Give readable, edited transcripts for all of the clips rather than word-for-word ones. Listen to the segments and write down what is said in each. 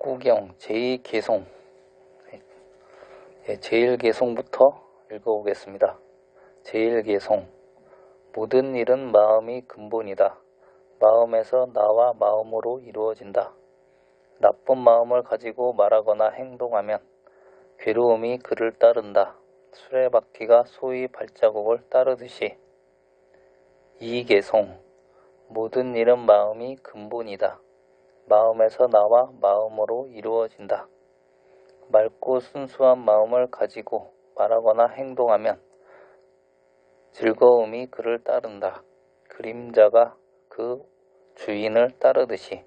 백구경 제2개송 제1개송부터 읽어보겠습니다. 제1개송 모든 일은 마음이 근본이다. 마음에서 나와 마음으로 이루어진다. 나쁜 마음을 가지고 말하거나 행동하면 괴로움이 그를 따른다. 수레바퀴가 소위 발자국을 따르듯이. 2개송 모든 일은 마음이 근본이다. 마음에서 나와 마음으로 이루어진다. 맑고 순수한 마음을 가지고 말하거나 행동하면 즐거움이 그를 따른다. 그림자가 그 주인을 따르듯이.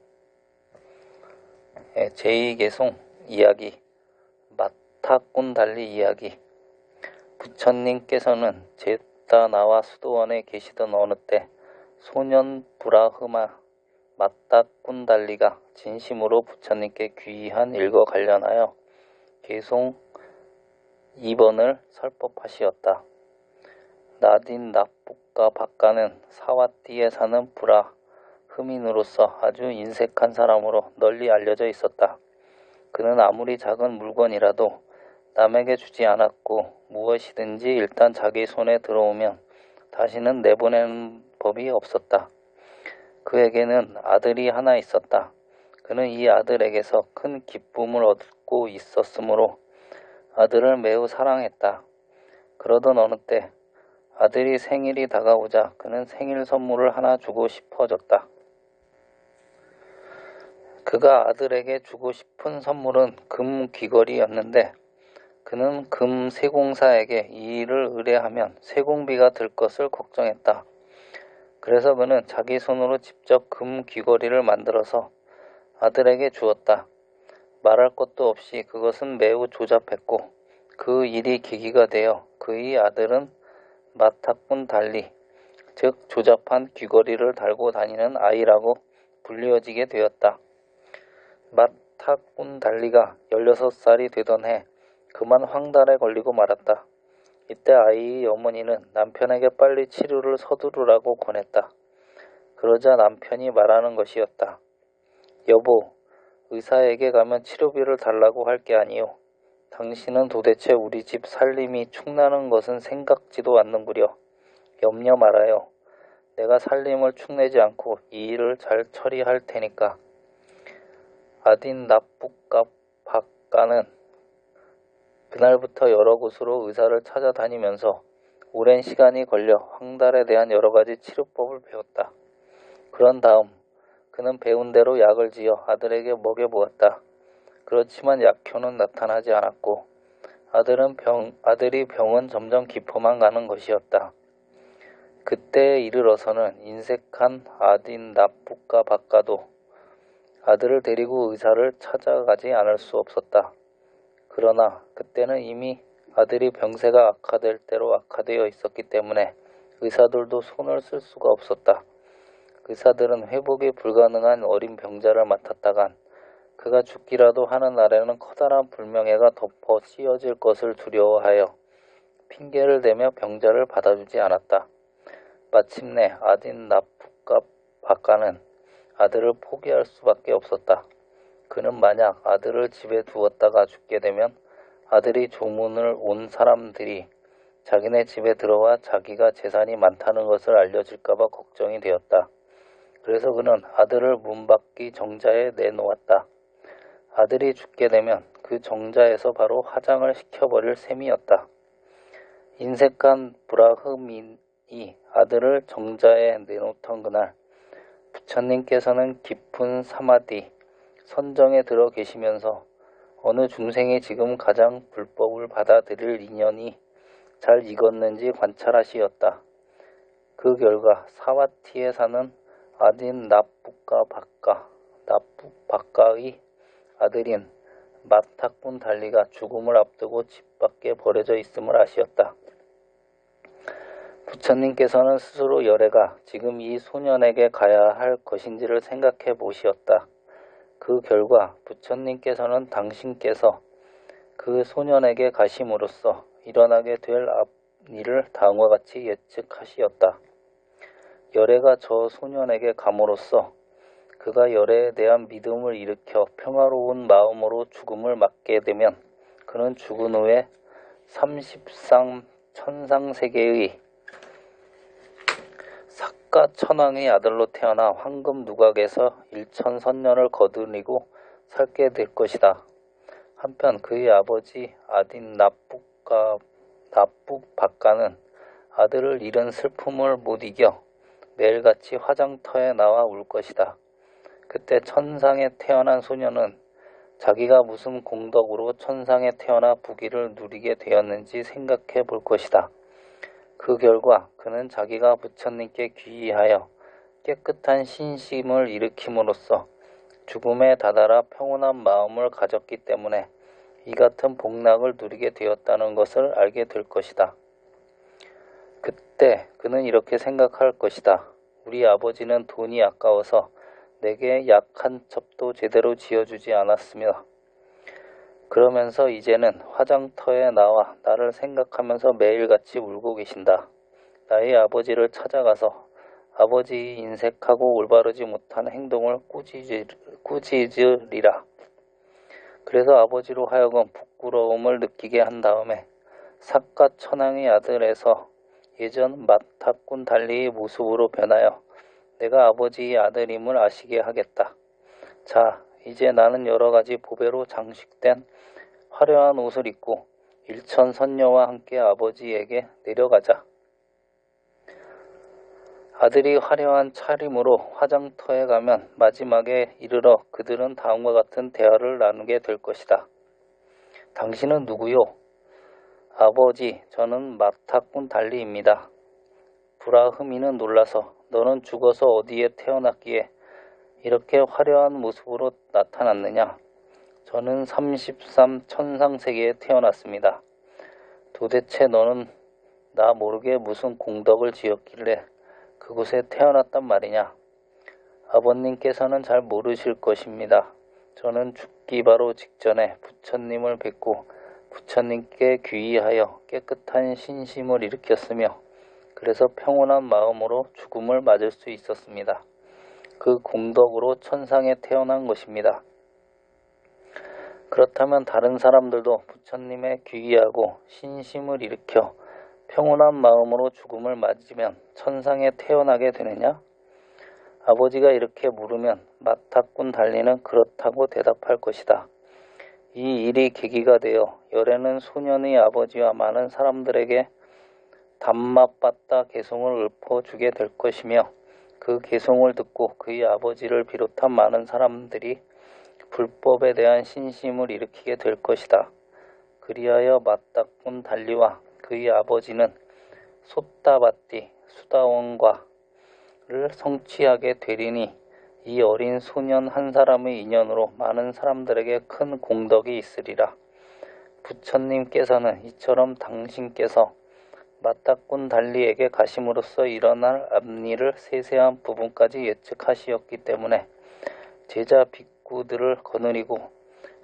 제2개송 이야기 마타꾼달리 이야기. 부처님께서는 제다 나와 수도원에 계시던 어느 때 소년 브라흐마 마타꾼달리가 진심으로 부처님께 귀한 일과 관련하여 개송 2번을 설법하시었다. 나딘 나북과 박가는 사와띠에 사는 브라흐민으로서 아주 인색한 사람으로 널리 알려져 있었다. 그는 아무리 작은 물건이라도 남에게 주지 않았고 무엇이든지 일단 자기 손에 들어오면 다시는 내보내는 법이 없었다. 그에게는 아들이 하나 있었다. 그는 이 아들에게서 큰 기쁨을 얻고 있었으므로 아들을 매우 사랑했다. 그러던 어느 때 아들이 생일이 다가오자 그는 생일 선물을 하나 주고 싶어졌다. 그가 아들에게 주고 싶은 선물은 금 귀걸이였는데 그는 금 세공사에게 이 일을 의뢰하면 세공비가 들 것을 걱정했다. 그래서 그는 자기 손으로 직접 금 귀걸이를 만들어서 아들에게 주었다. 말할 것도 없이 그것은 매우 조잡했고 그 일이 계기가 되어 그의 아들은 마타꾼달리, 즉 조잡한 귀걸이를 달고 다니는 아이라고 불리워지게 되었다. 마타꾼달리가 16살이 되던 해 그만 황달에 걸리고 말았다. 이때 아이의 어머니는 남편에게 빨리 치료를 서두르라고 권했다. 그러자 남편이 말하는 것이었다. 여보, 의사에게 가면 치료비를 달라고 할 게 아니오. 당신은 도대체 우리 집 살림이 축나는 것은 생각지도 않는구려. 염려 말아요. 내가 살림을 축내지 않고 이 일을 잘 처리할 테니까. 아딘 나북과 박가는 그날부터 여러 곳으로 의사를 찾아다니면서 오랜 시간이 걸려 황달에 대한 여러 가지 치료법을 배웠다. 그런 다음 그는 배운 대로 약을 지어 아들에게 먹여보았다. 그렇지만 약효는 나타나지 않았고 아들이 병은 점점 깊어만 가는 것이었다. 그때에 이르러서는 인색한 아딘 나북과 박가도 아들을 데리고 의사를 찾아가지 않을 수 없었다. 그러나 그때는 이미 아들이 병세가 악화될 대로 악화되어 있었기 때문에 의사들도 손을 쓸 수가 없었다. 의사들은 회복이 불가능한 어린 병자를 맡았다간 그가 죽기라도 하는 날에는 커다란 불명예가 덮어 씌어질 것을 두려워하여 핑계를 대며 병자를 받아주지 않았다. 마침내 아딘 나북과 박가는 아들을 포기할 수밖에 없었다. 그는 만약 아들을 집에 두었다가 죽게 되면 아들이 조문을 온 사람들이 자기네 집에 들어와 자기가 재산이 많다는 것을 알려질까봐 걱정이 되었다. 그래서 그는 아들을 문 밖의 정자에 내놓았다. 아들이 죽게 되면 그 정자에서 바로 화장을 시켜버릴 셈이었다. 인색한 브라흐민이 아들을 정자에 내놓던 그날 부처님께서는 깊은 사마디, 선정에 들어 계시면서 어느 중생이 지금 가장 불법을 받아들일 인연이 잘 익었는지 관찰하시었다. 그 결과 사와티에 사는 아딘 나북과 박가의 아들인 마타꾼달리가 죽음을 앞두고 집 밖에 버려져 있음을 아시었다. 부처님께서는 스스로 열애가 지금 이 소년에게 가야 할 것인지를 생각해 보시었다. 그 결과 부처님께서는 당신께서 그 소년에게 가심으로써 일어나게 될 앞일을 다음과 같이 예측하시었다. 열애가 저 소년에게 감으로써 그가 열애에 대한 믿음을 일으켜 평화로운 마음으로 죽음을 맞게 되면 그는 죽은 후에 33 천상세계의 사가천왕의 아들로 태어나 황금 누각에서 일천선년을 거두리고 살게 될 것이다. 한편 그의 아버지 아딘 나북박가는 아들을 잃은 슬픔을 못 이겨 매일같이 화장터에 나와 울 것이다. 그때 천상에 태어난 소녀는 자기가 무슨 공덕으로 천상에 태어나 부귀를 누리게 되었는지 생각해 볼 것이다. 그 결과 그는 자기가 부처님께 귀의하여 깨끗한 신심을 일으킴으로써 죽음에 다다라 평온한 마음을 가졌기 때문에 이 같은 복락을 누리게 되었다는 것을 알게 될 것이다. 그때 그는 이렇게 생각할 것이다. 우리 아버지는 돈이 아까워서 내게 약 한 첩도 제대로 지어주지 않았으며 그러면서 이제는 화장터에 나와 나를 생각하면서 매일같이 울고 계신다. 나의 아버지를 찾아가서 아버지의 인색하고 올바르지 못한 행동을 꾸짖으리라. 그래서 아버지로 하여금 부끄러움을 느끼게 한 다음에 사가천왕의 아들에서 예전 마타꾼 달리의 모습으로 변하여 내가 아버지의 아들임을 아시게 하겠다. 자, 이제 나는 여러 가지 보배로 장식된 화려한 옷을 입고 일천선녀와 함께 아버지에게 내려가자. 아들이 화려한 차림으로 화장터에 가면 마지막에 이르러 그들은 다음과 같은 대화를 나누게 될 것이다. 당신은 누구요? 아버지, 저는 마타꾼 달리입니다. 브라흐미는 놀라서 너는 죽어서 어디에 태어났기에 이렇게 화려한 모습으로 나타났느냐? 저는 33 천상세계에 태어났습니다. 도대체 너는 나 모르게 무슨 공덕을 지었길래 그곳에 태어났단 말이냐? 아버님께서는 잘 모르실 것입니다. 저는 죽기 바로 직전에 부처님을 뵙고 부처님께 귀의하여 깨끗한 신심을 일으켰으며 그래서 평온한 마음으로 죽음을 맞을 수 있었습니다. 그 공덕으로 천상에 태어난 것입니다. 그렇다면 다른 사람들도 부처님에 귀의하고 신심을 일으켜 평온한 마음으로 죽음을 맞으면 천상에 태어나게 되느냐? 아버지가 이렇게 물으면 마타꾼 달리는 그렇다고 대답할 것이다. 이 일이 계기가 되어 열애는 소년의 아버지와 많은 사람들에게 담마빠따 개송을 읊어주게 될 것이며 그 개송을 듣고 그의 아버지를 비롯한 많은 사람들이 불법에 대한 신심을 일으키게 될 것이다. 그리하여 마타꾼 달리와 그의 아버지는 소따바띠 수다원과를 성취하게 되리니 이 어린 소년 한 사람의 인연으로 많은 사람들에게 큰 공덕이 있으리라. 부처님께서는 이처럼 당신께서 마타꾼 달리에게 가심으로써 일어날 앞일을 세세한 부분까지 예측하시었기 때문에 제자 빅구들을 거느리고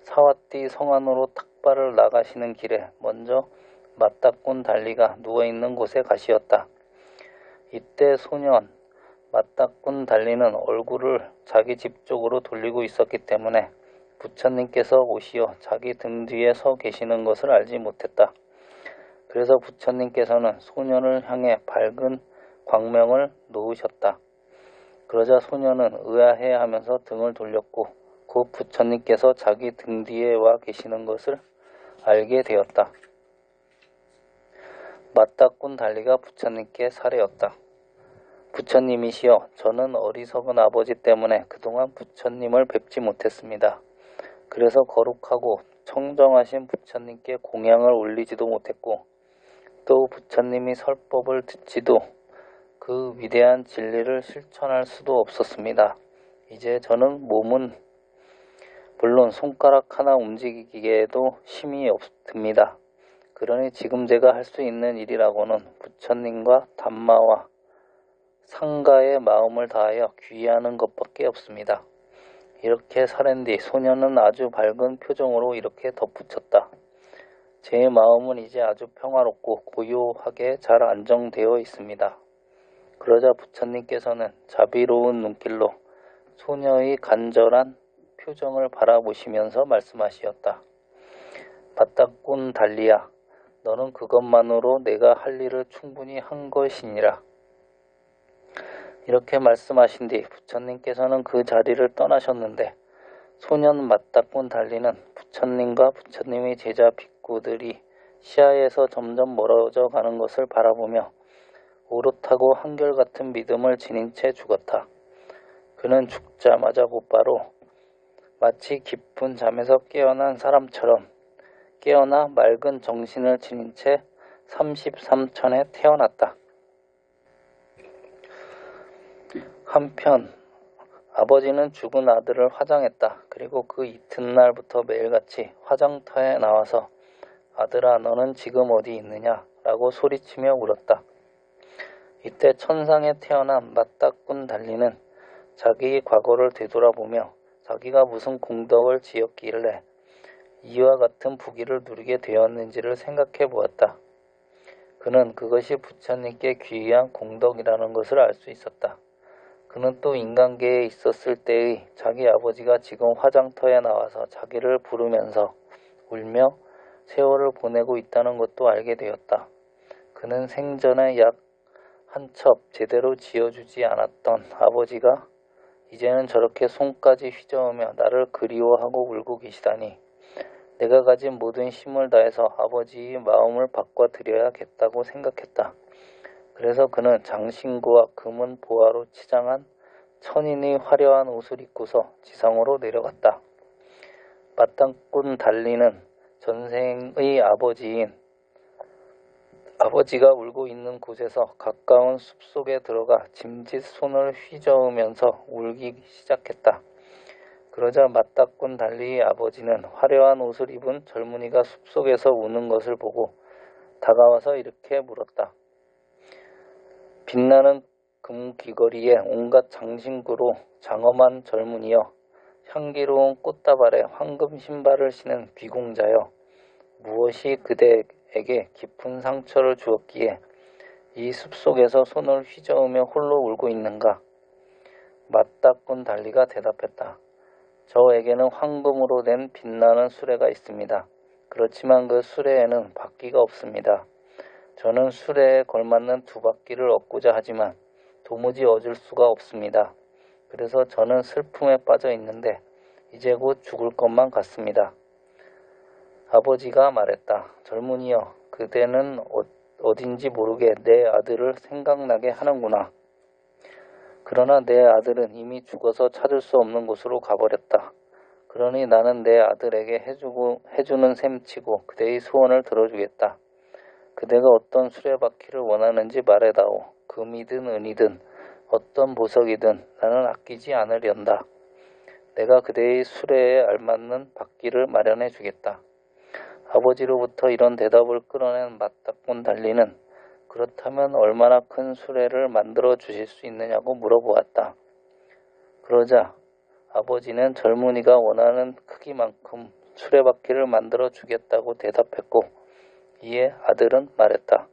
사와띠 성 안으로 탁발을 나가시는 길에 먼저 마타꾼 달리가 누워있는 곳에 가시었다. 이때 소년 마타꾼 달리는 얼굴을 자기 집 쪽으로 돌리고 있었기 때문에 부처님께서 오시어 자기 등 뒤에 서 계시는 것을 알지 못했다. 그래서 부처님께서는 소년을 향해 밝은 광명을 놓으셨다. 그러자 소년은 의아해하면서 등을 돌렸고 곧 부처님께서 자기 등 뒤에 와 계시는 것을 알게 되었다. 마타꾼 달리가 부처님께 살해였다. 부처님이시여, 저는 어리석은 아버지 때문에 그동안 부처님을 뵙지 못했습니다. 그래서 거룩하고 청정하신 부처님께 공양을 올리지도 못했고 또 부처님이 설법을 듣지도 그 위대한 진리를 실천할 수도 없었습니다. 이제 저는 몸은 물론 손가락 하나 움직이기에도 힘이 듭니다. 그러니 지금 제가 할 수 있는 일이라고는 부처님과 담마와 상가의 마음을 다하여 귀의하는 것밖에 없습니다. 이렇게 살인 뒤 소년은 아주 밝은 표정으로 이렇게 덧붙였다. 제 마음은 이제 아주 평화롭고 고요하게 잘 안정되어 있습니다. 그러자 부처님께서는 자비로운 눈길로 소녀의 간절한 표정을 바라보시면서 말씀하시었다. 맞다꾼 달리야, 너는 그것만으로 내가 할 일을 충분히 한 것이니라. 이렇게 말씀하신 뒤 부처님께서는 그 자리를 떠나셨는데 소년 맞다꾼 달리는 부처님과 부처님의 제자 빅구들이 시야에서 점점 멀어져 가는 것을 바라보며 오롯하고 한결같은 믿음을 지닌 채 죽었다. 그는 죽자마자 곧바로 마치 깊은 잠에서 깨어난 사람처럼 깨어나 맑은 정신을 지닌 채 33천에 태어났다. 한편 아버지는 죽은 아들을 화장했다. 그리고 그 이튿날부터 매일같이 화장터에 나와서 아들아, 너는 지금 어디 있느냐? 라고 소리치며 울었다. 이때 천상에 태어난 맞다꾼 달리는 자기의 과거를 되돌아보며 자기가 무슨 공덕을 지었길래 이와 같은 부귀를 누리게 되었는지를 생각해 보았다. 그는 그것이 부처님께 귀한 공덕이라는 것을 알 수 있었다. 그는 또 인간계에 있었을 때의 자기 아버지가 지금 화장터에 나와서 자기를 부르면서 울며 세월을 보내고 있다는 것도 알게 되었다. 그는 생전에 약 한 첩 제대로 지어주지 않았던 아버지가 이제는 저렇게 손까지 휘저으며 나를 그리워하고 울고 계시다니 내가 가진 모든 힘을 다해서 아버지의 마음을 바꿔드려야겠다고 생각했다. 그래서 그는 장신구와 금은 보화로 치장한 천인의 화려한 옷을 입고서 지상으로 내려갔다. 맞다꾼 달리는 전생의 아버지가 울고 있는 곳에서 가까운 숲속에 들어가 짐짓 손을 휘저으면서 울기 시작했다. 그러자 맞다꾼 달리의 아버지는 화려한 옷을 입은 젊은이가 숲속에서 우는 것을 보고 다가와서 이렇게 물었다. 빛나는 금귀걸이에 온갖 장신구로 장엄한 젊은이여, 향기로운 꽃다발에 황금 신발을 신은 귀공자여, 무엇이 그대에게 깊은 상처를 주었기에 이 숲속에서 손을 휘저으며 홀로 울고 있는가? 맞다꾼 달리가 대답했다. 저에게는 황금으로 된 빛나는 수레가 있습니다. 그렇지만 그 수레에는 바퀴가 없습니다. 저는 수레에 걸맞는 두 바퀴를 얻고자 하지만 도무지 얻을 수가 없습니다. 그래서 저는 슬픔에 빠져 있는데 이제 곧 죽을 것만 같습니다. 아버지가 말했다. 젊은이여, 그대는 어딘지 모르게 내 아들을 생각나게 하는구나. 그러나 내 아들은 이미 죽어서 찾을 수 없는 곳으로 가버렸다. 그러니 나는 내 아들에게 해주는 셈치고 그대의 소원을 들어주겠다. 그대가 어떤 수레바퀴를 원하는지 말해다오. 금이든 은이든 어떤 보석이든 나는 아끼지 않으련다. 내가 그대의 수레에 알맞는 바퀴를 마련해 주겠다. 아버지로부터 이런 대답을 끌어낸 맞다꾼 달리는 그렇다면 얼마나 큰 수레를 만들어 주실 수 있느냐고 물어보았다. 그러자 아버지는 젊은이가 원하는 크기만큼 수레바퀴를 만들어 주겠다고 대답했고 이에 아들은 말했다.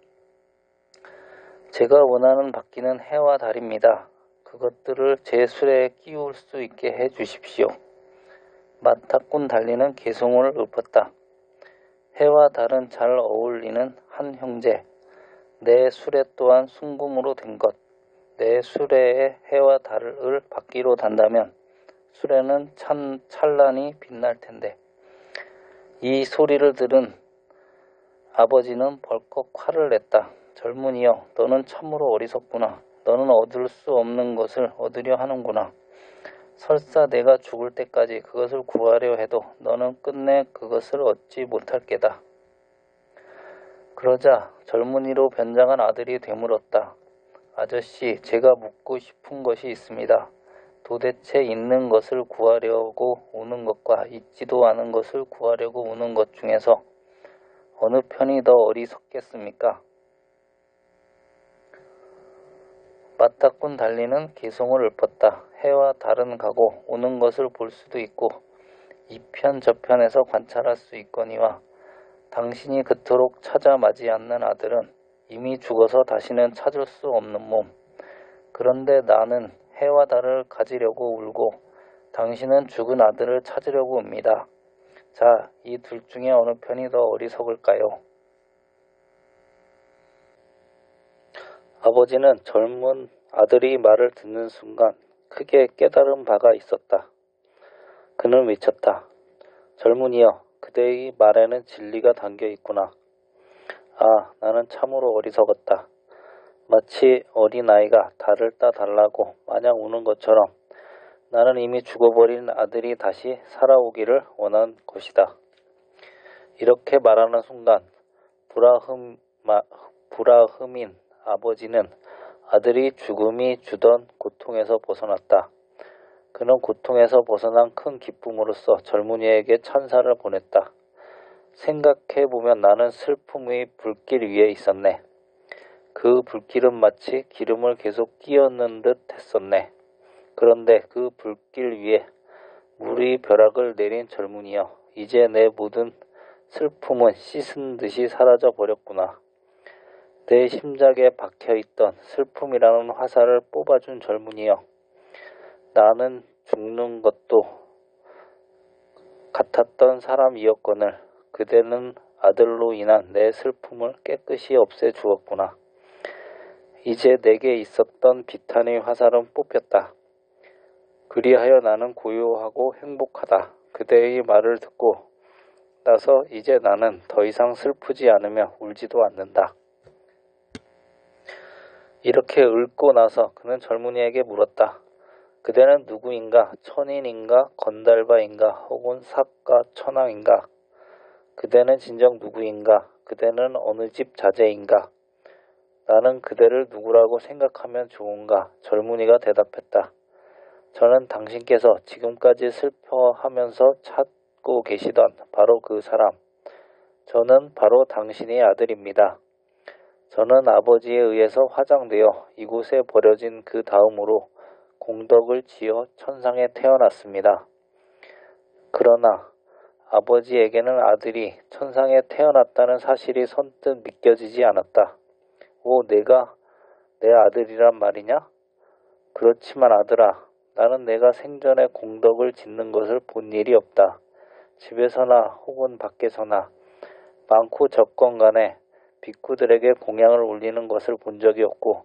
제가 원하는 바퀴는 해와 달입니다. 그것들을 제 수레에 끼울 수 있게 해 주십시오. 맞다꾼 달리는 개송을 읊었다. 해와 달은 잘 어울리는 한 형제. 내 수레 또한 순금으로 된 것. 내 수레에 해와 달을 바퀴로 단다면 수레는 찬란히 빛날 텐데. 이 소리를 들은 아버지는 벌컥 화를 냈다. 젊은이여, 너는 참으로 어리석구나. 너는 얻을 수 없는 것을 얻으려 하는구나. 설사 내가 죽을 때까지 그것을 구하려 해도 너는 끝내 그것을 얻지 못할 게다. 그러자 젊은이로 변장한 아들이 되물었다. 아저씨, 제가 묻고 싶은 것이 있습니다. 도대체 있는 것을 구하려고 우는 것과 있지도 않은 것을 구하려고 우는 것 중에서 어느 편이 더 어리석겠습니까? 맞다꾼 달리는 개송을 읊었다. 해와 달은 가고 오는 것을 볼 수도 있고 이편 저편에서 관찰할 수 있거니와 당신이 그토록 찾아마지 않는 아들은 이미 죽어서 다시는 찾을 수 없는 몸. 그런데 나는 해와 달을 가지려고 울고 당신은 죽은 아들을 찾으려고 웁니다. 자, 이 둘 중에 어느 편이 더 어리석을까요? 아버지는 젊은 아들이 말을 듣는 순간 크게 깨달은 바가 있었다. 그는 외쳤다. 젊은이여, 그대의 말에는 진리가 담겨 있구나. 아, 나는 참으로 어리석었다. 마치 어린아이가 달을 따달라고 마냥 우는 것처럼 나는 이미 죽어버린 아들이 다시 살아오기를 원한 것이다. 이렇게 말하는 순간 브라흠인 아버지는 아들이 죽음이 주던 고통에서 벗어났다. 그는 고통에서 벗어난 큰 기쁨으로써 젊은이에게 찬사를 보냈다. 생각해보면 나는 슬픔의 불길 위에 있었네. 그 불길은 마치 기름을 계속 끼얹는 듯 했었네. 그런데 그 불길 위에 물이 벼락을 내린 젊은이여, 이제 내 모든 슬픔은 씻은 듯이 사라져 버렸구나. 내 심장에 박혀있던 슬픔이라는 화살을 뽑아준 젊은이여, 나는 죽는 것도 같았던 사람이었거늘 그대는 아들로 인한 내 슬픔을 깨끗이 없애주었구나. 이제 내게 있었던 비탄의 화살은 뽑혔다. 그리하여 나는 고요하고 행복하다. 그대의 말을 듣고 나서 이제 나는 더 이상 슬프지 않으며 울지도 않는다. 이렇게 읊고 나서 그는 젊은이에게 물었다. 그대는 누구인가? 천인인가? 건달바인가? 혹은 삭가 천왕인가? 그대는 진정 누구인가? 그대는 어느 집 자제인가? 나는 그대를 누구라고 생각하면 좋은가? 젊은이가 대답했다. 저는 당신께서 지금까지 슬퍼하면서 찾고 계시던 바로 그 사람. 저는 바로 당신의 아들입니다. 저는 아버지에 의해서 화장되어 이곳에 버려진 그 다음으로 공덕을 지어 천상에 태어났습니다. 그러나 아버지에게는 아들이 천상에 태어났다는 사실이 선뜻 믿겨지지 않았다. 오, 내가 내 아들이란 말이냐? 그렇지만 아들아, 나는 내가 생전에 공덕을 짓는 것을 본 일이 없다. 집에서나 혹은 밖에서나 많고 적건 간에 빅쿠들에게 공양을 올리는 것을 본 적이 없고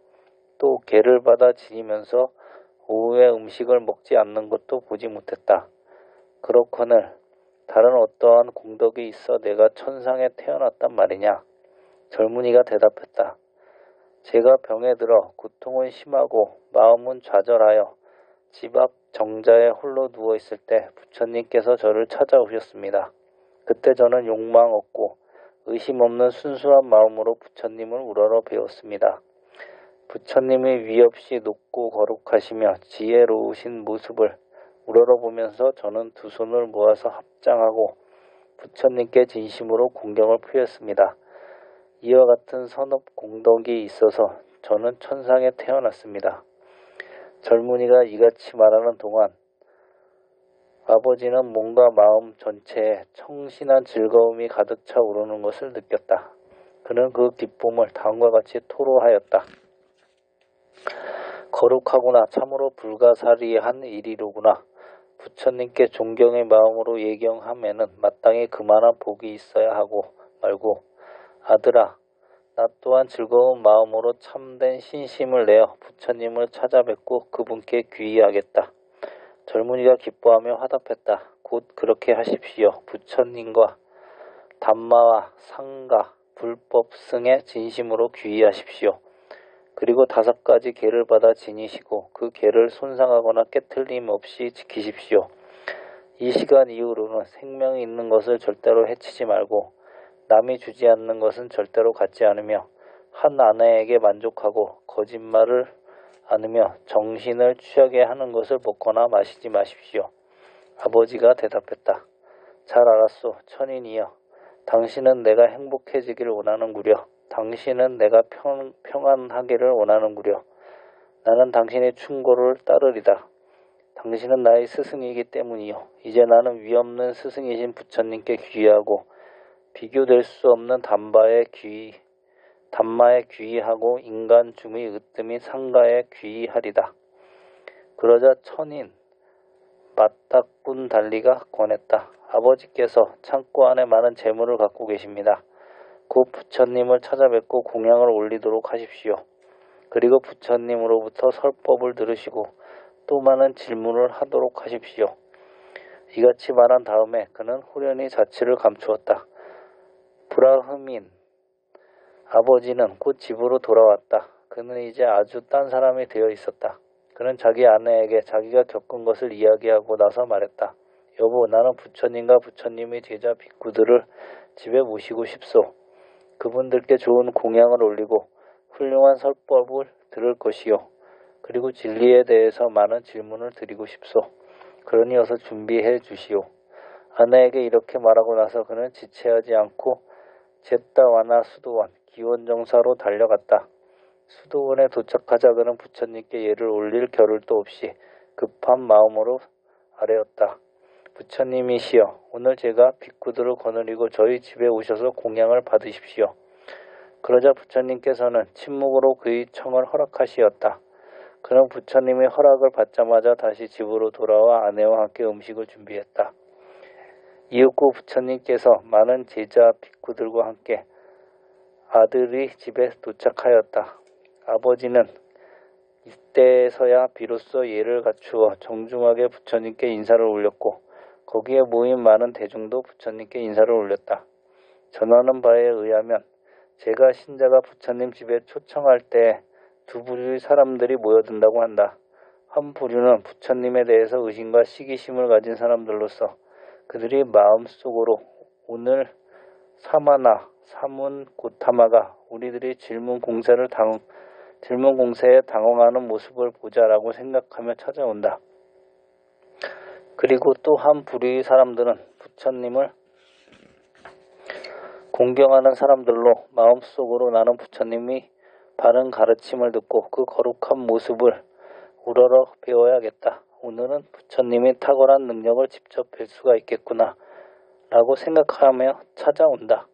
또 계를 받아 지니면서 오후에 음식을 먹지 않는 것도 보지 못했다. 그렇거늘 다른 어떠한 공덕이 있어 내가 천상에 태어났단 말이냐? 젊은이가 대답했다. 제가 병에 들어 고통은 심하고 마음은 좌절하여 집 앞 정자에 홀로 누워있을 때 부처님께서 저를 찾아오셨습니다. 그때 저는 욕망 없고 의심 없는 순수한 마음으로 부처님을 우러러 배웠습니다. 부처님이 위없이 높고 거룩하시며 지혜로우신 모습을 우러러보면서 저는 두 손을 모아서 합장하고 부처님께 진심으로 공경을 표했습니다. 이와 같은 선업 공덕이 있어서 저는 천상에 태어났습니다. 젊은이가 이같이 말하는 동안 아버지는 몸과 마음 전체에 청신한 즐거움이 가득 차 오르는 것을 느꼈다. 그는 그 기쁨을 다음과 같이 토로하였다. 거룩하구나. 참으로 불가사리한 일이로구나. 부처님께 존경의 마음으로 예경함에는 마땅히 그만한 복이 있어야 하고 말고 아들아, 나 또한 즐거운 마음으로 참된 신심을 내어 부처님을 찾아뵙고 그분께 귀의하겠다. 젊은이가 기뻐하며 화답했다. 곧 그렇게 하십시오. 부처님과 담마와 상가, 불법 승에 진심으로 귀의하십시오. 그리고 5가지 계를 받아 지니시고 그 계를 손상하거나 깨틀림 없이 지키십시오. 이 시간 이후로는 생명이 있는 것을 절대로 해치지 말고 남이 주지 않는 것은 절대로 갖지 않으며 한 아내에게 만족하고 거짓말을 않으며 정신을 취하게 하는 것을 먹거나 마시지 마십시오. 아버지가 대답했다. 잘 알았소, 천인이여. 당신은 내가 행복해지기를 원하는구려. 당신은 내가 평안하기를 원하는구려. 나는 당신의 충고를 따르리다. 당신은 나의 스승이기 때문이요. 이제 나는 위없는 스승이신 부처님께 귀의하고 비교될 수 없는 담마에 귀의하고 인간 중의 으뜸이 상가에 귀의하리다. 그러자 천인 맞닥꾼 달리가 권했다. 아버지께서 창고 안에 많은 재물을 갖고 계십니다. 곧 부처님을 찾아뵙고 공양을 올리도록 하십시오. 그리고 부처님으로부터 설법을 들으시고 또 많은 질문을 하도록 하십시오. 이같이 말한 다음에 그는 후련히 자취를 감추었다. 브라흐민 아버지는 곧 집으로 돌아왔다. 그는 이제 아주 딴 사람이 되어 있었다. 그는 자기 아내에게 자기가 겪은 것을 이야기하고 나서 말했다. 여보, 나는 부처님과 부처님의 제자 빅구들을 집에 모시고 싶소. 그분들께 좋은 공양을 올리고 훌륭한 설법을 들을 것이요. 그리고 진리에 대해서 많은 질문을 드리고 싶소. 그러니 어서 준비해 주시오. 아내에게 이렇게 말하고 나서 그는 지체하지 않고 잿다와나 수도원, 기원정사로 달려갔다. 수도원에 도착하자 그는 부처님께 예를 올릴 겨를도 없이 급한 마음으로 아뢰었다. 부처님이시여, 오늘 제가 빅구들을 거느리고 저희 집에 오셔서 공양을 받으십시오. 그러자 부처님께서는 침묵으로 그의 청을 허락하시었다. 그는 부처님의 허락을 받자마자 다시 집으로 돌아와 아내와 함께 음식을 준비했다. 이윽고 부처님께서 많은 제자 빅구들과 함께 아들이 집에 도착하였다. 아버지는 이때서야 비로소 예를 갖추어 정중하게 부처님께 인사를 올렸고 거기에 모인 많은 대중도 부처님께 인사를 올렸다. 전하는 바에 의하면 제가 신자가 부처님 집에 초청할 때 두 부류의 사람들이 모여든다고 한다. 한 부류는 부처님에 대해서 의심과 시기심을 가진 사람들로서 그들이 마음속으로 오늘 사마나 사문 고타마가 우리들이 질문 공세에 당황하는 모습을 보자라고 생각하며 찾아온다. 그리고 또 한 부류의 사람들은 부처님을 공경하는 사람들로 마음속으로 나는 부처님이 바른 가르침을 듣고 그 거룩한 모습을 우러러 배워야겠다. 오늘은 부처님이 탁월한 능력을 직접 뵐 수가 있겠구나 라고 생각하며 찾아온다.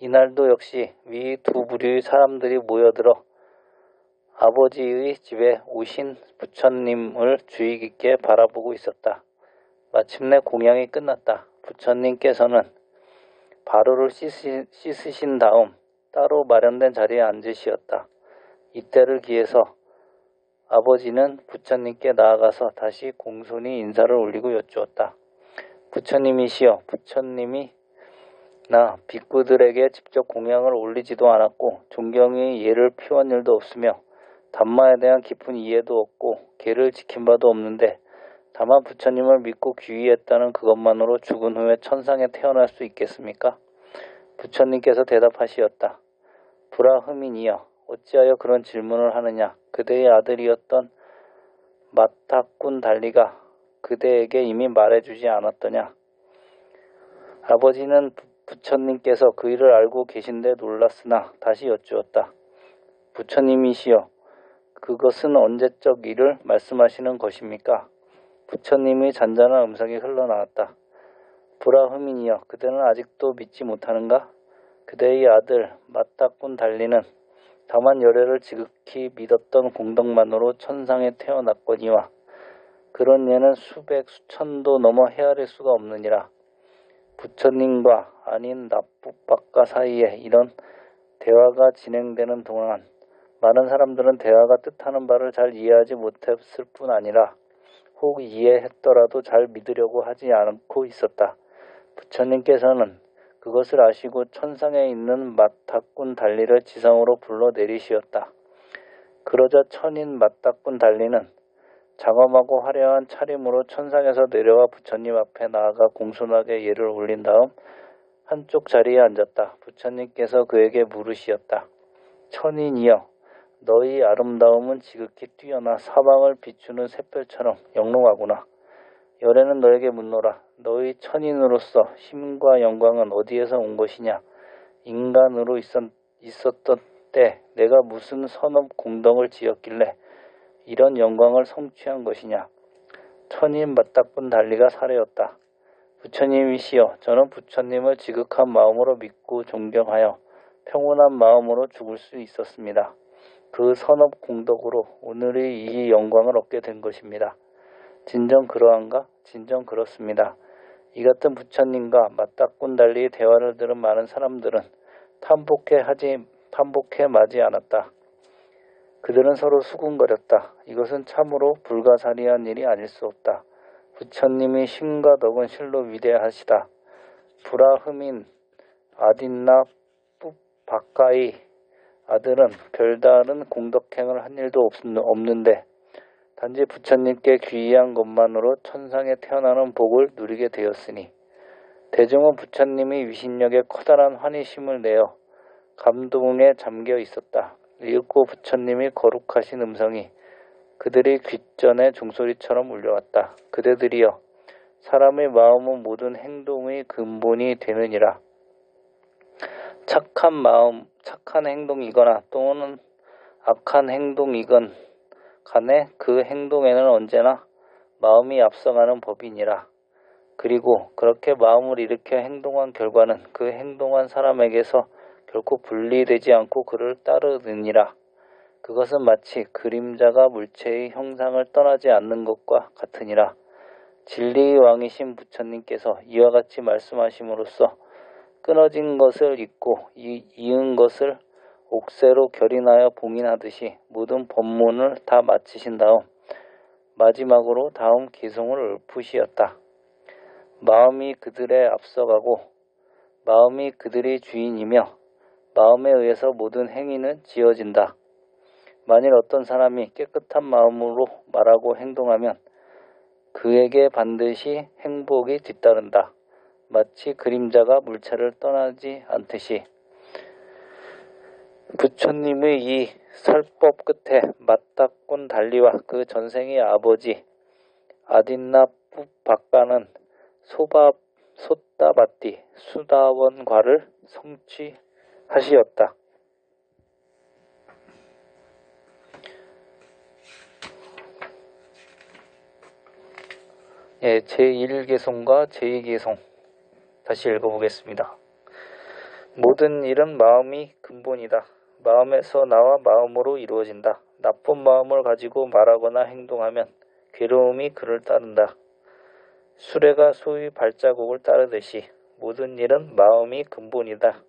이날도 역시 위 두 부류의 사람들이 모여들어 아버지의 집에 오신 부처님을 주의 깊게 바라보고 있었다. 마침내 공양이 끝났다. 부처님께서는 바로를 씻으신 다음 따로 마련된 자리에 앉으시었다. 이때를 기해서 아버지는 부처님께 나아가서 다시 공손히 인사를 올리고 여쭈었다. 부처님이시여, 부처님이 나 빅구들에게 직접 공양을 올리지도 않았고 존경의 예를 피운 일도 없으며 담마에 대한 깊은 이해도 없고 계를 지킨 바도 없는데 다만 부처님을 믿고 귀의했다는 그것만으로 죽은 후에 천상에 태어날 수 있겠습니까? 부처님께서 대답하시었다. 브라흐민이여, 어찌하여 그런 질문을 하느냐? 그대의 아들이었던 마타꾼 달리가 그대에게 이미 말해주지 않았더냐? 아버지는 부처님께서 그 일을 알고 계신데 놀랐으나 다시 여쭈었다. 부처님이시여, 그것은 언제적 일을 말씀하시는 것입니까? 부처님의 잔잔한 음성이 흘러나왔다. 브라흐민이여, 그대는 아직도 믿지 못하는가? 그대의 아들 마타꾼 달리는 다만 열애를 지극히 믿었던 공덕만으로 천상에 태어났거니와 그런 예는 수백 수천도 넘어 헤아릴 수가 없느니라. 부처님과 아닌 납북박가 사이에 이런 대화가 진행되는 동안 많은 사람들은 대화가 뜻하는 바를 잘 이해하지 못했을 뿐 아니라 혹 이해했더라도 잘 믿으려고 하지 않고 있었다. 부처님께서는 그것을 아시고 천상에 있는 마타꾼 달리를 지상으로 불러내리시었다. 그러자 천인 마타꾼 달리는 장엄하고 화려한 차림으로 천상에서 내려와 부처님 앞에 나아가 공손하게 예를 올린 다음 한쪽 자리에 앉았다. 부처님께서 그에게 물으시었다. 천인이여, 너희 아름다움은 지극히 뛰어나 사방을 비추는 샛별처럼 영롱하구나. 열애는 너에게 묻노라. 너희 천인으로서 힘과 영광은 어디에서 온 것이냐? 인간으로 있었던 때 내가 무슨 선업 공덕을 지었길래 이런 영광을 성취한 것이냐? 천인 맞닥분 달리가 사례였다. 부처님이시여, 저는 부처님을 지극한 마음으로 믿고 존경하여 평온한 마음으로 죽을 수 있었습니다. 그 선업 공덕으로 오늘의 이 영광을 얻게 된 것입니다. 진정 그러한가? 진정 그렇습니다. 이 같은 부처님과 맞닥군 달리 대화를 들은 많은 사람들은 탐복해 마지 않았다. 그들은 서로 수군거렸다. 이것은 참으로 불가사리한 일이 아닐 수 없다. 부처님의 심과 덕은 실로 위대하시다. 브라흐민 아딘나 뿌바카의 아들은 별다른 공덕행을 한 일도 없는데 단지 부처님께 귀의한 것만으로 천상에 태어나는 복을 누리게 되었으니 대중은 부처님의 위신력에 커다란 환희심을 내어 감동에 잠겨 있었다. 이윽고 부처님의 거룩하신 음성이 그들의 귓전에 종소리처럼 울려왔다. 그대들이여, 사람의 마음은 모든 행동의 근본이 되느니라. 착한 마음, 착한 행동이거나 또는 악한 행동이건 간에 그 행동에는 언제나 마음이 앞서가는 법이니라. 그리고 그렇게 마음을 일으켜 행동한 결과는 그 행동한 사람에게서 결코 분리되지 않고 그를 따르느니라. 그것은 마치 그림자가 물체의 형상을 떠나지 않는 것과 같으니라. 진리의 왕이신 부처님께서 이와 같이 말씀하심으로써 끊어진 것을 잇고 이은 것을 옥새로 결인하여 봉인하듯이 모든 법문을 다 마치신 다음 마지막으로 다음 기송을 읊으시었다. 마음이 그들에 앞서가고 마음이 그들의 주인이며 마음에 의해서 모든 행위는 지어진다. 만일 어떤 사람이 깨끗한 마음으로 말하고 행동하면 그에게 반드시 행복이 뒤따른다. 마치 그림자가 물체를 떠나지 않듯이 부처님의 이 설법 끝에 맞닥군 달리와 그 전생의 아버지 아딘나 뿌바카는 소따바띠 수다원과를 성취하시었다. 제1개송과 제2개송 다시 읽어보겠습니다. 모든 일은 마음이 근본이다. 마음에서 나와 마음으로 이루어진다. 나쁜 마음을 가지고 말하거나 행동하면 괴로움이 그를 따른다. 수레가 소의 발자국을 따르듯이 모든 일은 마음이 근본이다.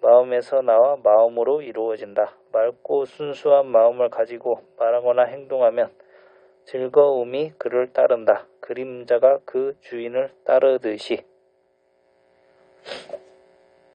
마음에서 나와 마음으로 이루어진다. 맑고 순수한 마음을 가지고 말하거나 행동하면 즐거움이 그를 따른다. 그림자가 그 주인을 따르듯이.